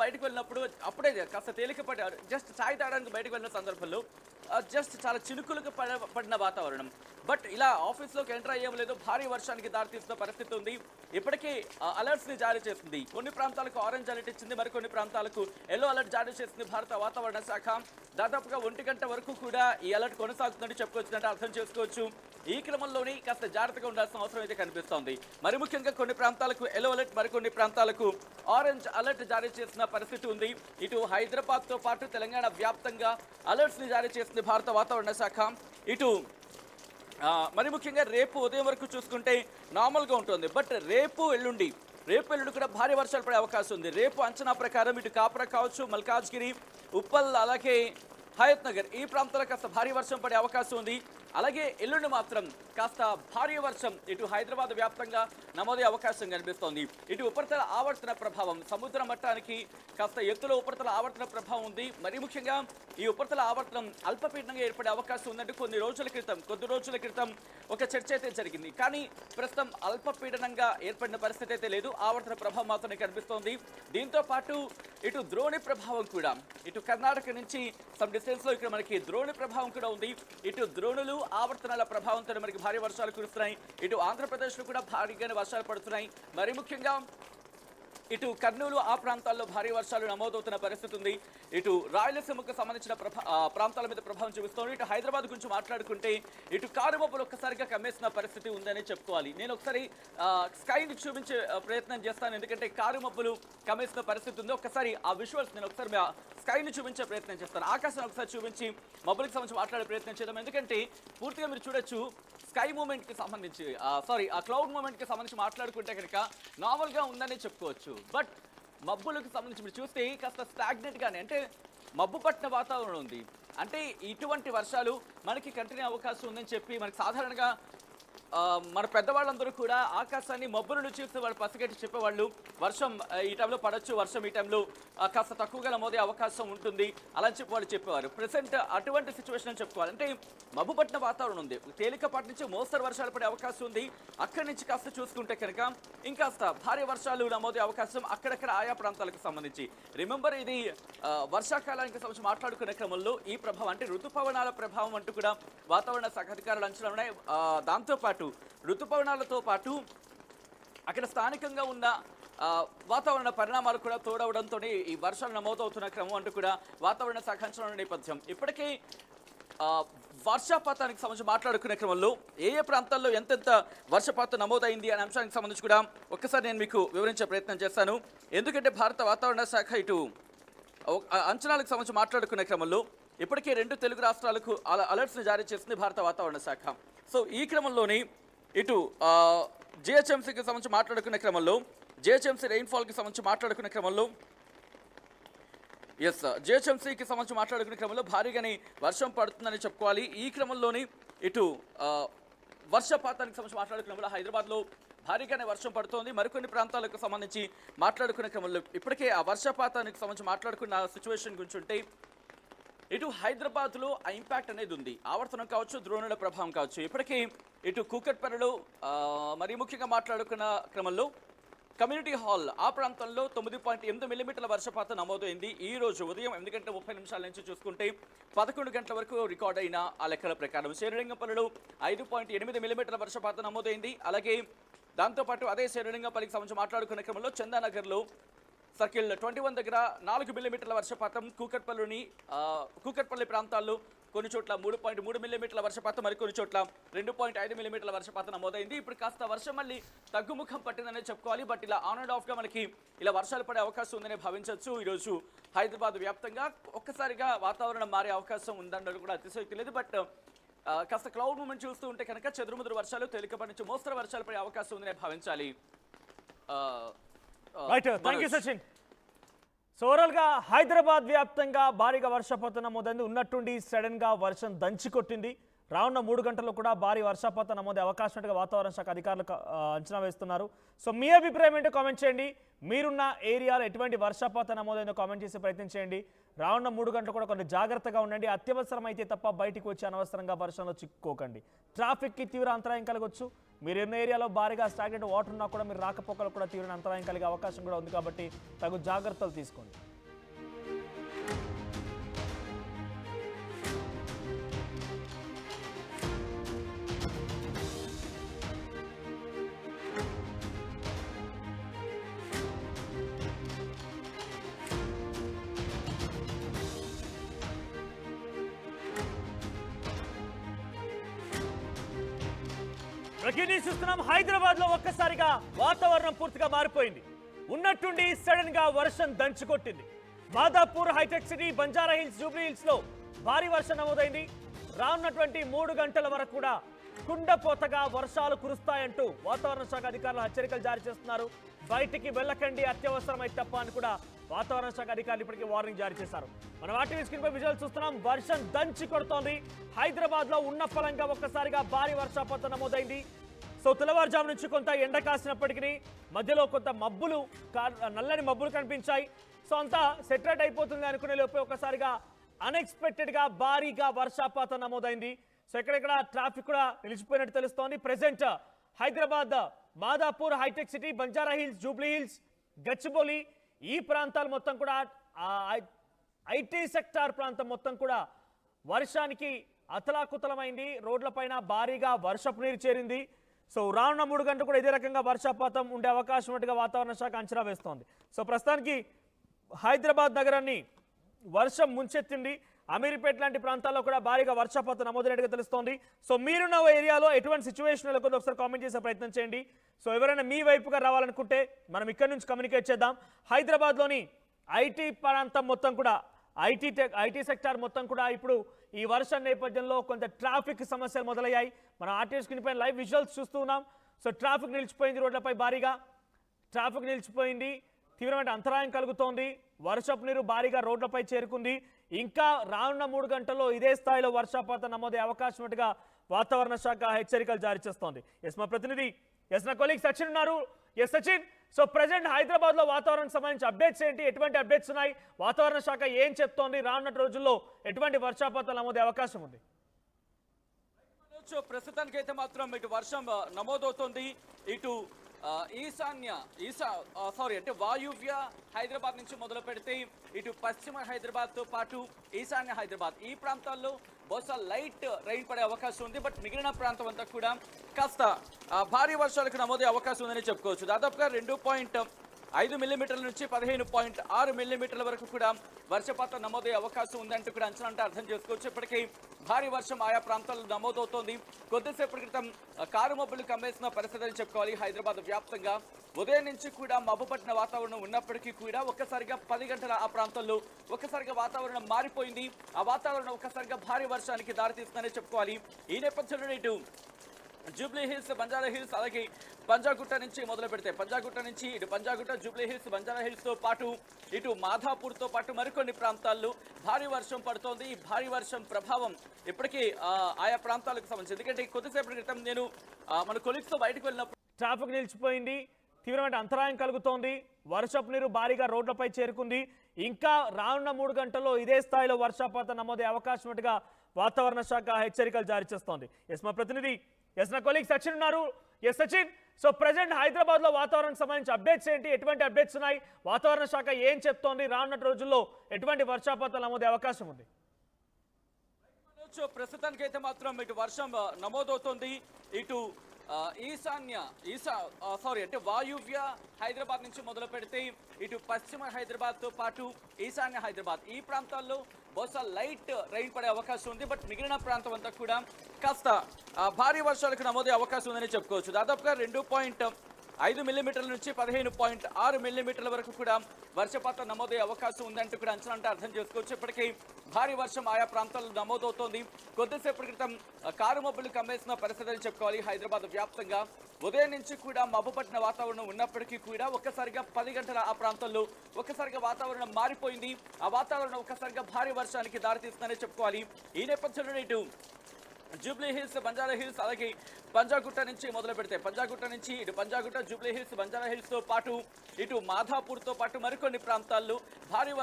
బయటకు వెళ్ళినప్పుడు అప్పుడే కాస్త తేలికపడి జస్ట్ ఛాయ్ తాగడానికి బయటకు వెళ్ళిన సందర్భంలో జస్ట్ చాలా చినుకులకు పడిన వాతావరణం. బట్ ఇలా ఆఫీస్లోకి ఎంటర్ అయ్యేం లేదు, భారీ వర్షానికి దారితీస్తున్న పరిస్థితి ఉంది. ఇప్పటికే అలర్ట్స్ని జారీ చేసింది. కొన్ని ప్రాంతాలకు ఆరెంజ్ అలర్ట్ ఇచ్చింది, మరికొన్ని ప్రాంతాలకు ఎల్లో అలర్ట్ జారీ చేసింది భారత వాతావరణ శాఖ. దాదాపుగా 1 గంట వరకు కూడా ఈ అలర్ట్ కొనసాగుతుందని చెప్పుకోవచ్చునంటే అర్థం చేసుకోవచ్చు. ఈ క్రమంలోనే కాస్త జాగ్రత్తగా ఉండాల్సిన అవసరం అయితే కనిపిస్తోంది. మరి ముఖ్యంగా కొన్ని ప్రాంతాలకు ఎల్లో అలర్ట్, మరికొన్ని ప్రాంతాలకు ఆరెంజ్ అలర్ట్ జారీ చేసిన పరిస్థితి ఉంది. ఇటు హైదరాబాద్తో పాటు తెలంగాణ వ్యాప్తంగా అలర్ట్స్ని జారీ చేసింది భారత వాతావరణ శాఖ. ఇటు మరి ముఖ్యంగా రేపు ఉదయం వరకు చూసుకుంటే నార్మల్గా ఉంటుంది. బట్ రేపు ఎల్లుండి కూడా భారీ వర్షాలు పడే అవకాశం ఉంది. రేపు అంచనా ప్రకారం ఇటు కాప్రా కావచ్చు, మల్కాజ్గిరి, ఉప్పల్, అలాగే హయత్ నగర్ ఈ ప్రాంతాలకు కాస్త భారీ వర్షం పడే అవకాశం ఉంది. అలాగే ఎల్లుండి మాత్రం కాస్త భారీ వర్షం ఇటు హైదరాబాద్ వ్యాప్తంగా నమోదే అవకాశం కనిపిస్తోంది. ఇటు ఉపరితల ఆవర్తన ప్రభావం, సముద్ర మట్టానికి కాస్త ఎత్తులో ఉపరితల ఆవర్తన ప్రభావం ఉంది. మరి ముఖ్యంగా ఈ ఉపరితల ఆవర్తనం అల్పపీడనంగా ఏర్పడే అవకాశం ఉందంటే కొద్ది రోజుల క్రితం ఒక చర్చ అయితే జరిగింది. కానీ ప్రస్తుతం అల్పపీడనంగా ఏర్పడిన పరిస్థితి అయితే లేదు, ఆవర్తన ప్రభావం మాత్రమే కనిపిస్తోంది. దీంతో పాటు ఇటు ద్రోణి ప్రభావం కూడా, ఇటు కర్ణాటక నుంచి సమ్ డిస్టెన్స్ లో ఇక్కడ మనకి ద్రోణి ప్రభావం కూడా ఉంది. ఇటు ద్రోణులు ఆవర్తనాల ప్రభావంతో మనకి భారీ వర్షాలు కురుస్తున్నాయి. ఇటు ఆంధ్రప్రదేశ్లో కూడా భారీగానే వర్షాలు పడుతున్నాయి. మరి ముఖ్యంగా ఇటు కర్నూలు ఆ ప్రాంతాల్లో భారీ వర్షాలు నమోదవుతున్న పరిస్థితి ఉంది. ఇటు రాయలసీమకు సంబంధించిన ప్రాంతాల మీద ప్రభావం చూపిస్తోంది. ఇటు హైదరాబాద్ గురించి మాట్లాడుకుంటే ఇటు కారుమబ్బులు ఒక్కసారిగా కమ్మేసిన పరిస్థితి ఉందని చెప్పుకోవాలి. నేను ఒకసారి స్కైని చూపించే ప్రయత్నం చేస్తాను, ఎందుకంటే కారుమబ్బులు కమ్మేసిన పరిస్థితి ఉంది. ఒకసారి ఆ విజువల్స్ నేను ఒకసారి స్కైని చూపించే ప్రయత్నం చేస్తాను. ఆకాశాన్ని ఒకసారి చూపించి మబ్బులకు సంబంధించి మాట్లాడే ప్రయత్నం చేద్దాం. ఎందుకంటే పూర్తిగా మీరు చూడొచ్చు స్కై మూమెంట్కి సంబంధించి ఆ క్లౌడ్ మూమెంట్కి సంబంధించి మాట్లాడుకుంటే కనుక నార్మల్గా ఉందని చెప్పుకోవచ్చు. బట్ మబ్బులకు సంబంధించి మీరు చూస్తే కాస్త స్టాగ్నెట్గానే, అంటే మబ్బు పట్టిన వాతావరణం ఉంది. అంటే ఇటువంటి వర్షాలు మనకి కంటిన్యూ అవకాశం ఉందని చెప్పి మనకి సాధారణంగా మన పెద్దవాళ్ళందరూ కూడా ఆకాశాన్ని మబ్బులను చూస్తే వాళ్ళు పసిగట్టి చెప్పేవాళ్ళు. వర్షం ఈ టైంలో పడవచ్చు, వర్షం ఈ టైంలో కాస్త తక్కువగా నమోదే అవకాశం ఉంటుంది అలా చెప్పి వాళ్ళు చెప్పేవారు. ప్రెసెంట్ అటువంటి సిచ్యువేషన్ అని చెప్పుకోవాలి. అంటే మబ్బు పట్టిన వాతావరణం ఉంది, తేలికపాటి నుంచి మోస్తరు వర్షాలు పడే అవకాశం ఉంది. అక్కడి నుంచి కాస్త చూసుకుంటే కనుక ఇంకాస్త భారీ వర్షాలు నమోదే అవకాశం అక్కడక్కడ ఆయా ప్రాంతాలకు సంబంధించి. రిమెంబర్, ఇది వర్షాకాలానికి సంబంధించి మాట్లాడుకునే క్రమంలో ఈ ప్రభావం, అంటే ఋతుపవనాల ప్రభావం అంటూ కూడా వాతావరణ శాఖ అధికారులు అంచనా ఉన్నాయి. దాంతోపాటు ఋతుపవనాలతో పాటు అక్కడ స్థానికంగా ఉన్న వాతావరణ పరిణామాలు కూడా తోడవడంతో ఈ వర్షాలు నమోదవుతున్న క్రమం అంటూ కూడా వాతావరణ శాఖ అంచనా నేపథ్యం. ఇప్పటికే వర్షపాతానికి సంబంధించి మాట్లాడుకునే క్రమంలో ఏ ప్రాంతాల్లో ఎంతెంత వర్షపాతం నమోదైంది అనే అంశానికి సంబంధించి కూడా ఒక్కసారి నేను మీకు వివరించే ప్రయత్నం చేస్తాను. ఎందుకంటే భారత వాతావరణ శాఖ ఇటు అంచనాలకు సంబంధించి మాట్లాడుకునే క్రమంలో ఇప్పటికే 2 తెలుగు రాష్ట్రాలకు అలర్ట్స్ని జారీ చేసింది భారత వాతావరణ శాఖ. సో ఈ క్రమంలోని ఇటు జిహెచ్ఎంసీకి సంబంధించి మాట్లాడుకునే క్రమంలో, జిహెచ్ఎంసీ రెయిన్ఫాల్కి సంబంధించి మాట్లాడుకునే క్రమంలో జిహెచ్ఎంసీకి సంబంధించి మాట్లాడుకునే క్రమంలో భారీగానే వర్షం పడుతుందని చెప్పుకోవాలి. ఈ క్రమంలోని ఇటు వర్షపాతానికి సంబంధించి మాట్లాడుకునే క్రమంలో హైదరాబాద్లో భారీగానే వర్షం పడుతోంది. మరికొన్ని ప్రాంతాలకు సంబంధించి మాట్లాడుకునే క్రమంలో ఇప్పటికే ఆ వర్షపాతానికి సంబంధించి మాట్లాడుకున్న సిచ్యువేషన్ గురించి ఉంటే ఇటు హైదరాబాద్లో ఆ ఇంపాక్ట్ అనేది ఉంది. ఆవర్తనం కావచ్చు, ద్రోణుల ప్రభావం కావచ్చు. ఇప్పటికీ ఇటు కూకట్పల్లిలో మరి ముఖ్యంగా మాట్లాడుకున్న క్రమంలో కమ్యూనిటీ హాల్ ఆ ప్రాంతంలో 9.8 మిల్లీమీటర్ల వర్షపాతం నమోదైంది. ఈ రోజు ఉదయం 8:30 నుంచి చూసుకుంటే 11 గంటల వరకు రికార్డ్ అయిన ఆ లెక్కల ప్రకారం శేరిలింగంపల్లిలో 5.8 మిల్లీమీటర్ల వర్షపాతం నమోదైంది. అలాగే దాంతోపాటు అదే శేరిలింగంపల్లికి సంబంధించి మాట్లాడుకునే క్రమంలో చందానగర్లో సర్కిల్ 21 దగ్గర 4 మిల్లీమీటర్ల వర్షపాతం, కూకట్పల్లి ప్రాంతాల్లో కొన్ని చోట్ల 3.3 మిల్లీమీటర్ల వర్షపాతం, మరికొన్ని చోట్ల 2.5 మిల్లీమీటర్ల వర్షపాతం నమోదైంది. ఇప్పుడు కాస్త వర్షం మళ్ళీ తగ్గుముఖం పట్టిందనే చెప్పుకోవాలి. బట్ ఇలా ఆన్ అండ్ ఆఫ్గా మనకి ఇలా వర్షాలు పడే అవకాశం ఉందనే భావించవచ్చు. ఈరోజు హైదరాబాద్ వ్యాప్తంగా ఒక్కసారిగా వాతావరణం మారే అవకాశం ఉందన్నది కూడా అతిశయోక్తి లేదు. బట్ కాస్త క్లౌడ్ మూమెంట్ చూస్తూ ఉంటే కనుక చెదురుముదురు వర్షాలు, తేలికపాటి నుంచి మోస్తరు వర్షాలు పడే అవకాశం ఉందనే భావించాలి. Right, thank you Sachin. So ఓవరాల్గా హైదరాబాద్ వ్యాప్తంగా భారీగా వర్షపాతం నమోదైంది. ఉన్నట్టుండి సడన్గా వర్షం దంచి కొట్టింది. రానున్న 3 గంటల్లో కూడా భారీ వర్షపాతం నమోదే అవకాశం ఉన్నట్టుగా వాతావరణ శాఖ అధికారులు అంచనా వేస్తున్నారు. సో మీ అభిప్రాయం ఏంటో కామెంట్ చేయండి. మీరున్న ఏరియాలో ఎటువంటి వర్షపాతం నమోదైందో కామెంట్ చేసే ప్రయత్నం చేయండి. రానున్న 3 గంటలు కూడా కొన్ని జాగ్రత్తగా ఉండండి. అత్యవసరం అయితే తప్ప బయటికి వచ్చి అనవసరంగా వర్షంలో చిక్కుకోకండి. ట్రాఫిక్కి తీవ్ర అంతరాయం కలగవచ్చు. మీరు ఎన్నో ఏరియాలో భారీగా స్టాగ్నెంట్ వాటర్ ఉన్నా కూడా మీరు రాకపోకలు కూడా తీవ్ర అంతరాయం కలిగే అవకాశం కూడా ఉంది. కాబట్టి తగు జాగ్రత్తలు తీసుకోండి. బ్రేకింగ్ న్యూస్ చూస్తున్నాం. హైదరాబాద్ లో ఒక్కసారిగా వాతావరణం పూర్తిగా మారిపోయింది. ఉన్నట్టుండి సడన్ గా వర్షం దంచుకొట్టింది. మాదాపూర్, హైటెక్ సిటీ, బంజారా హిల్స్, జూబ్లీ హిల్స్ లో భారీ వర్షం నమోదైంది. రానున్నటువంటి 3 గంటల వరకు కూడా కుండపోతగా వర్షాలు కురుస్తాయంటూ వాతావరణ శాఖ అధికారులు హెచ్చరికలు జారీ చేస్తున్నారు. బయటికి వెళ్ళకండి, అత్యవసరమై తప్ప అని కూడా వాతావరణ శాఖ అధికారులు ఇప్పటికీ వార్నింగ్ జారీ చేశారు. మనం ఆర్టీవీ స్క్రీన్ పై విజువల్ చూస్తున్నాం. వర్షం దంచి కొడుతోంది. హైదరాబాద్ లో ఉన్న ఫలంగా ఒక్కసారిగా భారీ వర్షపాతం నమోదైంది. సో తెల్లవారుజాము నుంచి కొంత ఎండ కాసినప్పటికీ మధ్యలో కొంత మబ్బులు, నల్లని మబ్బులు కనిపించాయి. సో అంతా సెటరేట్ అయిపోతుంది అనుకునే లోపే ఒక్కసారిగా అన్ఎక్స్పెక్టెడ్ గా భారీగా వర్షపాతం నమోదైంది. సో ఎక్కడెక్కడ ట్రాఫిక్ కూడా నిలిచిపోయినట్టు తెలుస్తోంది. ప్రెసెంట్ హైదరాబాద్ మాదాపూర్, హైటెక్ సిటీ, బంజారా హిల్స్, జూబ్లీ హిల్స్, గచ్చిబౌలి ఈ ప్రాంతాలు మొత్తం కూడా ఐటీ సెక్టార్ ప్రాంతం మొత్తం కూడా వర్షానికి అతలాకుతలమైంది. రోడ్లపైన భారీగా వర్షపు నీరు చేరింది. సో రానున్న 3 గంటలు కూడా ఇదే రకంగా వర్షపాతం ఉండే అవకాశం ఉన్నట్టుగా వాతావరణ శాఖ అంచనా వేస్తోంది. సో ప్రస్తుతానికి హైదరాబాద్ నగరాన్ని వర్షం ముంచెత్తింది. అమీర్పేట్ లాంటి ప్రాంతాల్లో కూడా భారీగా వర్షపాతం నమోదైనట్టుగా తెలుస్తోంది. సో మీరున్న ఏరియాలో ఎటువంటి సిచ్యువేషన్ నెలకొందో ఒకసారి కామెంట్ చేసే ప్రయత్నం చేయండి. సో ఎవరైనా మీ వైపుగా రావాలనుకుంటే మనం ఇక్కడ నుంచి కమ్యూనికేట్ చేద్దాం. హైదరాబాద్లోని ఐటీ ప్రాంతం మొత్తం కూడా ఐటీ సెక్టార్ మొత్తం కూడా ఇప్పుడు ఈ వర్షం నేపథ్యంలో కొంత ట్రాఫిక్ సమస్యలు మొదలయ్యాయి. మనం ఆర్టీవీ స్క్రీన్ పై లైవ్ విజువల్స్ చూస్తూ ఉన్నాం. సో ట్రాఫిక్ నిలిచిపోయింది, రోడ్లపై భారీగా ట్రాఫిక్ నిలిచిపోయింది. తీవ్రమైన అంతరాయం కలుగుతోంది. వర్షపు నీరు భారీగా రోడ్లపై చేరుకుంది. ఇంకా రానున్న 3 గంటల్లో ఇదే స్థాయిలో వర్షపాతం నమోదయ్యే అవకాశం ఉన్నట్టుగా వాతావరణ శాఖ హెచ్చరికలు జారీ చేస్తోంది. మా ప్రతినిధి నా కొలీగ్ సచిన్ ఉన్నారు. సచిన్, సో ప్రెసెంట్ హైదరాబాద్ లో వాతావరణానికి సంబంధించి అప్డేట్స్ ఏంటి? ఎటువంటి అప్డేట్స్ ఉన్నాయి? వాతావరణ శాఖ ఏం చెప్తోంది? రానున్న రోజుల్లో ఎటువంటి వర్షపాతం నమోదయ్యే అవకాశం ఉంది? ప్రస్తుతానికి అయితే మాత్రం ఇటు వర్షం నమోదవుతోంది. ఇటు వాయువ్య హైదరాబాద్ నుంచి మొదలు పెడితే ఇటు పశ్చిమ హైదరాబాద్ తో పాటు ఈశాన్య హైదరాబాద్ ఈ ప్రాంతాల్లో బహుశా లైట్ రైన్ పడే అవకాశం ఉంది. బట్ మిగిలిన ప్రాంతం అంతా కూడా కాస్త భారీ వర్షాలకు నమోదే అవకాశం ఉందని చెప్పుకోవచ్చు. దాదాపుగా 2.5 మిల్లీమీటర్ల నుంచి 15.6 మిల్లీమీటర్ల వరకు కూడా వర్షపాతం నమోదయ్యే అవకాశం ఉందంటూ కూడా అంచనా అంటే అర్థం చేసుకోవచ్చు. ఇప్పటికీ భారీ వర్షం ఆయా ప్రాంతాల్లో నమోదవుతోంది. కొద్దిసేపటి క్రితం కారు మబ్బులు కమ్మేసిన పరిస్థితి అని చెప్పుకోవాలి. హైదరాబాద్ వ్యాప్తంగా ఉదయం నుంచి కూడా మబ్బు పట్టిన వాతావరణం ఉన్నప్పటికీ కూడా ఒక్కసారిగా 10 గంటల ఆ ప్రాంతంలో ఒక్కసారిగా వాతావరణం మారిపోయింది. ఆ వాతావరణం ఒక్కసారిగా భారీ వర్షానికి దారితీస్తుందని చెప్పుకోవాలి. ఈ నేపథ్యంలో ఇటు జూబ్లీ హిల్స్, బంజారా హిల్స్, అలాగే పంజాగుట్ట నుంచి మొదలు పెడితే పంజాగుట్ట నుంచి ఇటు Panjagutta, Jubilee hills, Banjara hills తో పాటు ఇటు మాధాపూర్ తో పాటు మరికొన్ని ప్రాంతాల్లో భారీ వర్షం పడుతోంది. ఈ భారీ వర్షం ప్రభావం ఇప్పటికీ ఆయా ప్రాంతాలకు సంబంధించి, ఎందుకంటే కొద్దిసేపటి క్రితం నేను మన కొలీగ్స్ తో బయటకు వెళ్ళినప్పుడు ట్రాఫిక్ నిలిచిపోయింది. తీవ్రమైన అంతరాయం కలుగుతోంది. వర్షపు నీరు భారీగా రోడ్లపై చేరుకుంది. ఇంకా రానున్న 3 గంటల్లో ఇదే స్థాయిలో వర్షపాతం నమోదయ్యే అవకాశం ఉన్నట్టుగా వాతావరణ శాఖ హెచ్చరికలు జారీ చేస్తోంది. మా ప్రతినిధి నా కొలీగ్ సచిన్ ఉన్నారు. సచిన్, సో ప్రెసెంట్ హైదరాబాద్ లో వాతావరణానికి సంబంధించి అప్డేట్స్ ఏంటి? ఎటువంటి అప్డేట్స్ ఉన్నాయి? వాతావరణ శాఖ ఏం చెప్తోంది? రానున్న రోజుల్లో ఎటువంటి వర్షపాతం నమోదయ్యే అవకాశం ఉంది? ప్రస్తుతానికి అయితే మాత్రం ఇటు వర్షం నమోదవుతోంది. ఇటు వాయువ్య హైదరాబాద్ నుంచి మొదలు పెడితే ఇటు పశ్చిమ హైదరాబాద్ తో పాటు ఈశాన్య హైదరాబాద్ ఈ ప్రాంతాల్లో బహుశా లైట్ రైన్ పడే అవకాశం ఉంది. బట్ మిగిలిన ప్రాంతం అంతా కూడా కాస్త భారీ వర్షాలకు నమోదే అవకాశం ఉందని చెప్పుకోవచ్చు. దాదాపుగా 2.5 మిల్లీమీటర్ల నుంచి 15.6 మిల్లీమీటర్ల వరకు కూడా వర్షపాతం నమోదయ్యే అవకాశం ఉందంటూ కూడా అంచనా అంటే అర్థం చేసుకోవచ్చు. ఇప్పటికీ భారీ వర్షం ఆయా ప్రాంతాల్లో నమోదవుతోంది. కొద్దిసేపటి క్రితం కారు మబ్బులు కమ్మేసిన పరిస్థితి అని చెప్పుకోవాలి. హైదరాబాద్ వ్యాప్తంగా ఉదయం నుంచి కూడా మబ్బు పట్టిన వాతావరణం ఉన్నప్పటికీ కూడా ఒక్కసారిగా 10 గంటల ఆ ప్రాంతంలో ఒక్కసారిగా వాతావరణం మారిపోయింది. ఆ వాతావరణం ఒక్కసారిగా భారీ వర్షానికి దారితీస్తుందని చెప్పుకోవాలి. ఈ నేపథ్యంలో ఇటు జూబ్లీ హిల్స్, బంజారా హిల్స్, అలాగే పంజాగుట్ట నుంచి మొదలు పెడితే పంజాగుట్ట నుంచి ఇటు Panjagutta, Jubilee hills, Banjara hills తో పాటు ఇటు మాధాపూర్ తో పాటు మరికొన్ని ప్రాంతాల్లో భారీ వర్షం